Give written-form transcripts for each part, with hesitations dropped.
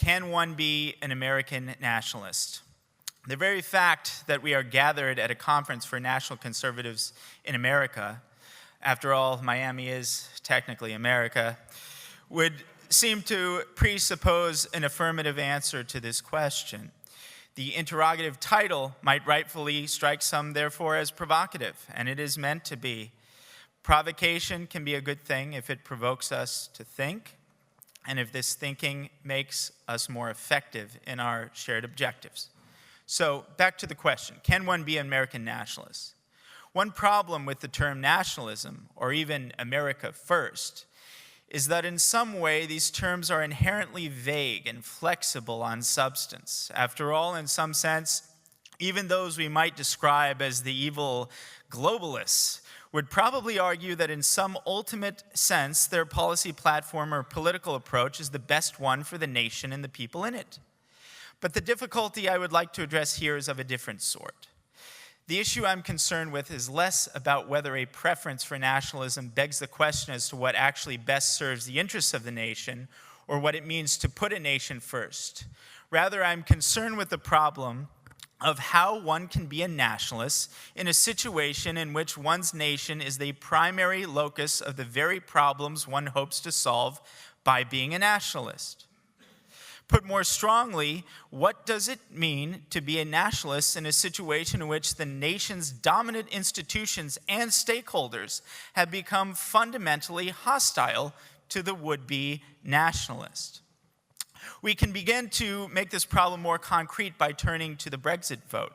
Can one be an American nationalist? The very fact that we are gathered at a conference for national conservatives in America, after all, Miami is technically America, would seem to presuppose an affirmative answer to this question. The interrogative title might rightfully strike some, therefore, as provocative, and it is meant to be. Provocation can be a good thing if it provokes us to think, and if this thinking makes us more effective in our shared objectives. So, back to the question, can one be an American nationalist? One problem with the term nationalism, or even America first, is that in some way these terms are inherently vague and flexible on substance. After all, in some sense, even those we might describe as the evil globalists would probably argue that in some ultimate sense, their policy platform or political approach is the best one for the nation and the people in it. But the difficulty I would like to address here is of a different sort. The issue I'm concerned with is less about whether a preference for nationalism begs the question as to what actually best serves the interests of the nation or what it means to put a nation first. Rather, I'm concerned with the problem of how one can be a nationalist in a situation in which one's nation is the primary locus of the very problems one hopes to solve by being a nationalist. Put more strongly, what does it mean to be a nationalist in a situation in which the nation's dominant institutions and stakeholders have become fundamentally hostile to the would-be nationalist? We can begin to make this problem more concrete by turning to the Brexit vote,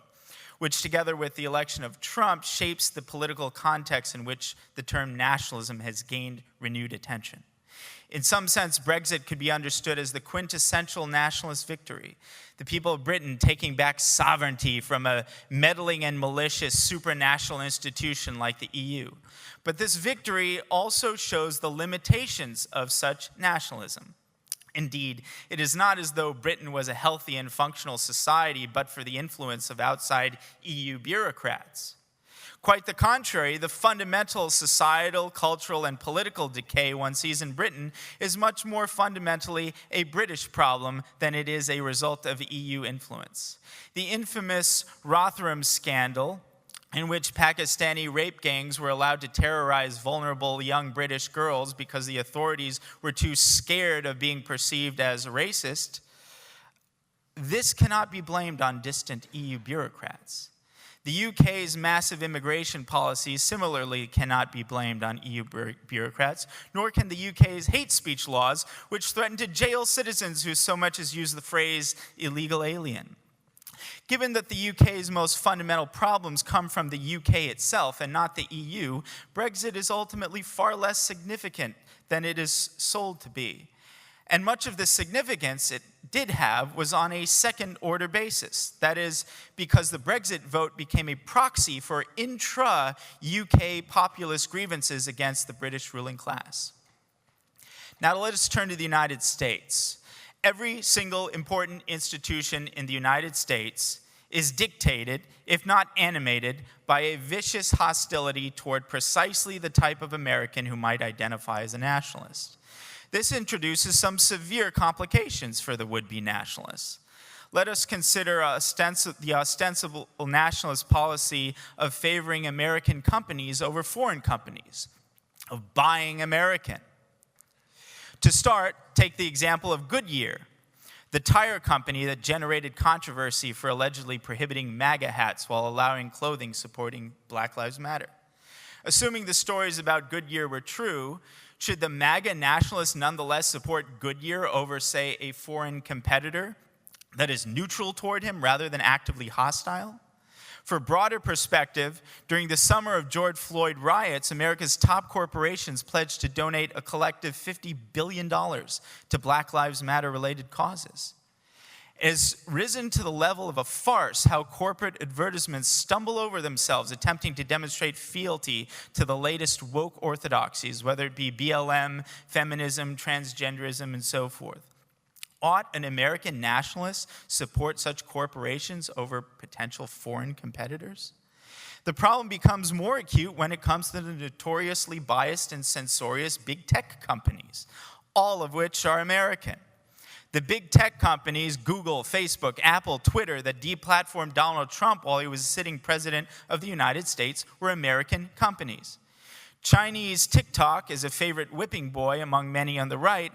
which together with the election of Trump shapes the political context in which the term nationalism has gained renewed attention. In some sense, Brexit could be understood as the quintessential nationalist victory, the people of Britain taking back sovereignty from a meddling and malicious supranational institution like the EU. But this victory also shows the limitations of such nationalism. Indeed, it is not as though Britain was a healthy and functional society but for the influence of outside EU bureaucrats. Quite the contrary, the fundamental societal, cultural, and political decay one sees in Britain is much more fundamentally a British problem than it is a result of EU influence. The infamous Rotherham scandal, in which Pakistani rape gangs were allowed to terrorize vulnerable young British girls because the authorities were too scared of being perceived as racist, this cannot be blamed on distant EU bureaucrats. The UK's massive immigration policies similarly cannot be blamed on EU bureaucrats, nor can the UK's hate speech laws, which threaten to jail citizens who so much as use the phrase illegal alien. Given that the UK's most fundamental problems come from the UK itself and not the EU, Brexit is ultimately far less significant than it is sold to be. And much of the significance it did have was on a second-order basis. That is, because the Brexit vote became a proxy for intra-UK populist grievances against the British ruling class. Now let us turn to the United States. Every single important institution in the United States is dictated, if not animated, by a vicious hostility toward precisely the type of American who might identify as a nationalist. This introduces some severe complications for the would-be nationalists. Let us consider the ostensible nationalist policy of favoring American companies over foreign companies, of buying American. To start, take the example of Goodyear, the tire company that generated controversy for allegedly prohibiting MAGA hats while allowing clothing supporting Black Lives Matter. Assuming the stories about Goodyear were true, should the MAGA nationalists nonetheless support Goodyear over, say, a foreign competitor that is neutral toward him rather than actively hostile? For broader perspective, during the summer of George Floyd riots, America's top corporations pledged to donate a collective $50 billion to Black Lives Matter-related causes. It has risen to the level of a farce how corporate advertisements stumble over themselves attempting to demonstrate fealty to the latest woke orthodoxies, whether it be BLM, feminism, transgenderism, and so forth. Ought an American nationalist support such corporations over potential foreign competitors? The problem becomes more acute when it comes to the notoriously biased and censorious big tech companies, all of which are American. The big tech companies, Google, Facebook, Apple, Twitter, that deplatformed Donald Trump while he was sitting president of the United States were American companies. Chinese TikTok is a favorite whipping boy among many on the right,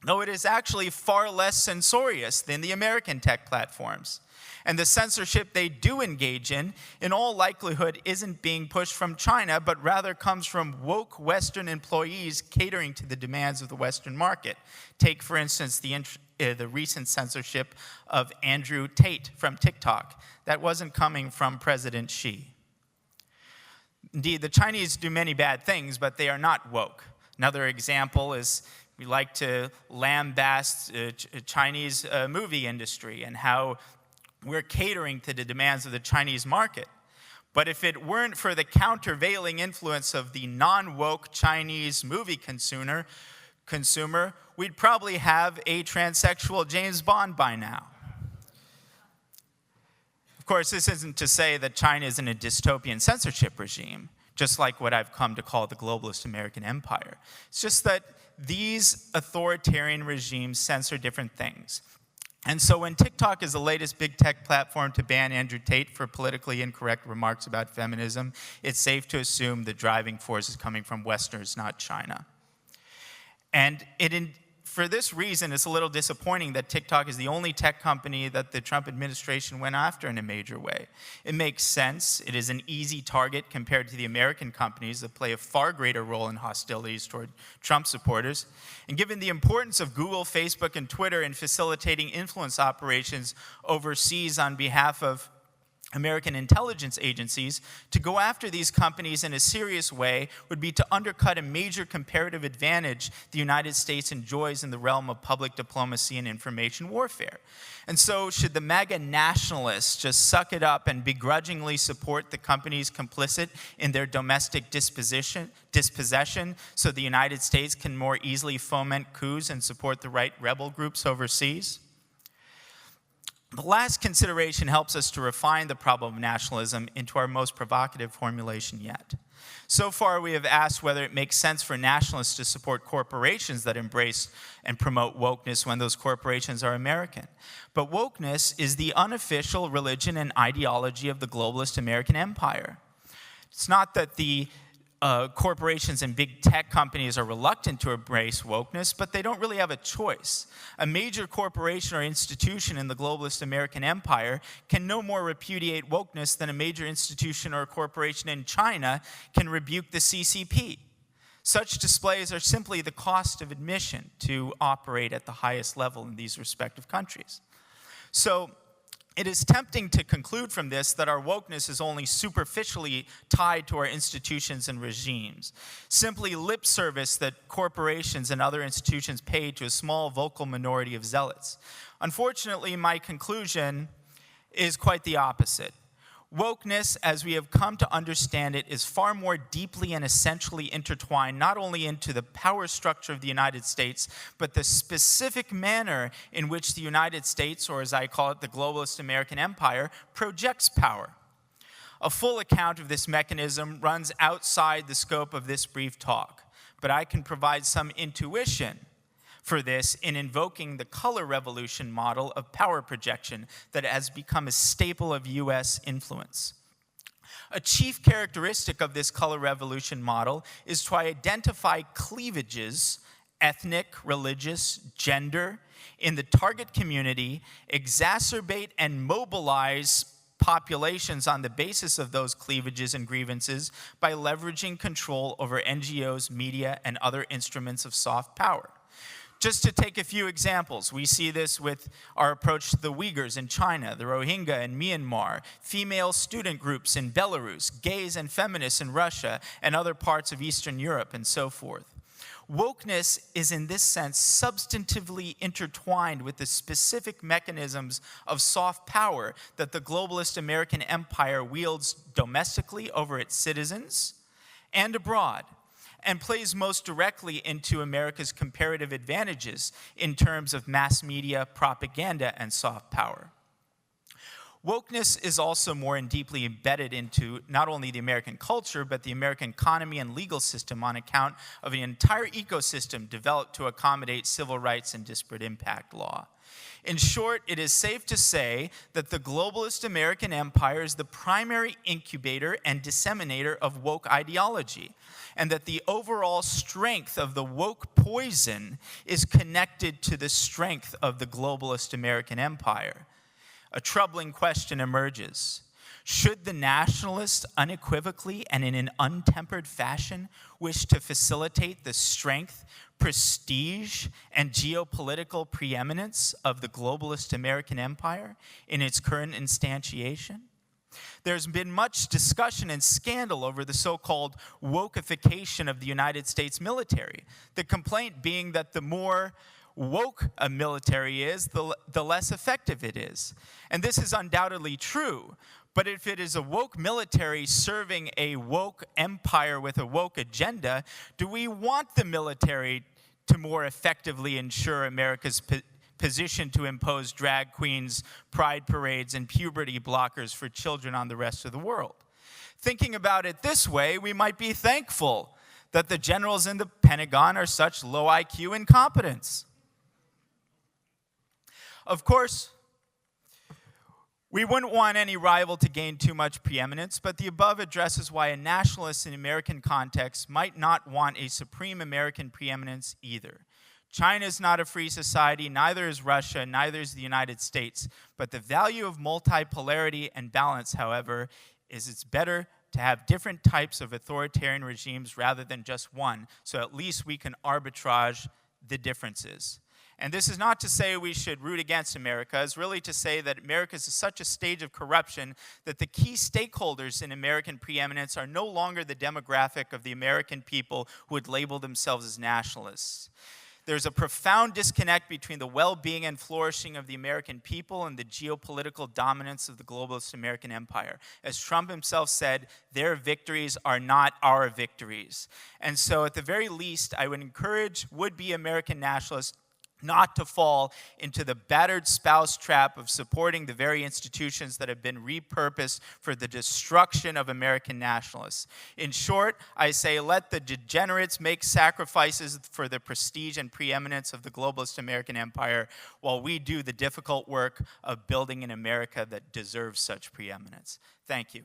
though it is actually far less censorious than the American tech platforms. And the censorship they do engage in all likelihood, isn't being pushed from China, but rather comes from woke Western employees catering to the demands of the Western market. Take, for instance, the recent censorship of Andrew Tate from TikTok. That wasn't coming from President Xi. Indeed, the Chinese do many bad things, but they are not woke. Another example is we like to lambaste Chinese movie industry and how we're catering to the demands of the Chinese market. But if it weren't for the countervailing influence of the non-woke Chinese movie consumer, we'd probably have a transsexual James Bond by now. Of course, this isn't to say that China is in a dystopian censorship regime, just like what I've come to call the globalist American empire. It's just that these authoritarian regimes censor different things. And so when TikTok is the latest big tech platform to ban Andrew Tate for politically incorrect remarks about feminism, it's safe to assume the driving force is coming from Westerners, not China. And for this reason, it's a little disappointing that TikTok is the only tech company that the Trump administration went after in a major way. It makes sense. It is an easy target compared to the American companies that play a far greater role in hostilities toward Trump supporters. And given the importance of Google, Facebook, and Twitter in facilitating influence operations overseas on behalf of American intelligence agencies, to go after these companies in a serious way would be to undercut a major comparative advantage the United States enjoys in the realm of public diplomacy and information warfare. And so should the MAGA nationalists just suck it up and begrudgingly support the companies complicit in their domestic dispossession so the United States can more easily foment coups and support the right rebel groups overseas? The last consideration helps us to refine the problem of nationalism into our most provocative formulation yet. So far, we have asked whether it makes sense for nationalists to support corporations that embrace and promote wokeness when those corporations are American. But wokeness is the unofficial religion and ideology of the globalist American empire. It's not that the corporations and big tech companies are reluctant to embrace wokeness, but they don't really have a choice. A major corporation or institution in the globalist American empire can no more repudiate wokeness than a major institution or corporation in China can rebuke the CCP. Such displays are simply the cost of admission to operate at the highest level in these respective countries. So, it is tempting to conclude from this that our wokeness is only superficially tied to our institutions and regimes, simply lip service that corporations and other institutions pay to a small vocal minority of zealots. Unfortunately, my conclusion is quite the opposite. Wokeness, as we have come to understand it, is far more deeply and essentially intertwined not only into the power structure of the United States, but the specific manner in which the United States, or as I call it, the globalist American empire, projects power. A full account of this mechanism runs outside the scope of this brief talk, but I can provide some intuition for this in invoking the color revolution model of power projection that has become a staple of U.S. influence. A chief characteristic of this color revolution model is to identify cleavages, ethnic, religious, gender, in the target community, exacerbate and mobilize populations on the basis of those cleavages and grievances by leveraging control over NGOs, media, and other instruments of soft power. Just to take a few examples, we see this with our approach to the Uyghurs in China, the Rohingya in Myanmar, female student groups in Belarus, gays and feminists in Russia, and other parts of Eastern Europe, and so forth. Wokeness is in this sense substantively intertwined with the specific mechanisms of soft power that the globalist American empire wields domestically over its citizens and abroad, and plays most directly into America's comparative advantages in terms of mass media, propaganda, and soft power. Wokeness is also more and deeply embedded into not only the American culture, but the American economy and legal system on account of an entire ecosystem developed to accommodate civil rights and disparate impact law. In short, it is safe to say that the globalist American empire is the primary incubator and disseminator of woke ideology, and that the overall strength of the woke poison is connected to the strength of the globalist American empire. A troubling question emerges. Should the nationalists unequivocally and in an untempered fashion wish to facilitate the strength, prestige, and geopolitical preeminence of the globalist American empire in its current instantiation? There's been much discussion and scandal over the so-called wokeification of the United States military, the complaint being that the more woke a military is, the less effective it is. And this is undoubtedly true. But if it is a woke military serving a woke empire with a woke agenda, do we want the military to more effectively ensure America's position to impose drag queens, pride parades, and puberty blockers for children on the rest of the world? Thinking about it this way, we might be thankful that the generals in the Pentagon are such low IQ incompetents. Of course, we wouldn't want any rival to gain too much preeminence, but the above addresses why a nationalist in American context might not want a supreme American preeminence either. China is not a free society, neither is Russia, neither is the United States. But the value of multipolarity and balance, however, is it's better to have different types of authoritarian regimes rather than just one, so at least we can arbitrage the differences. And this is not to say we should root against America. It's really to say that America is such a stage of corruption that the key stakeholders in American preeminence are no longer the demographic of the American people who would label themselves as nationalists. There's a profound disconnect between the well-being and flourishing of the American people and the geopolitical dominance of the globalist American empire. As Trump himself said, their victories are not our victories. And so at the very least, I would encourage would-be American nationalists not to fall into the battered spouse trap of supporting the very institutions that have been repurposed for the destruction of American nationalists. In short, I say let the degenerates make sacrifices for the prestige and preeminence of the globalist American empire while we do the difficult work of building an America that deserves such preeminence. Thank you.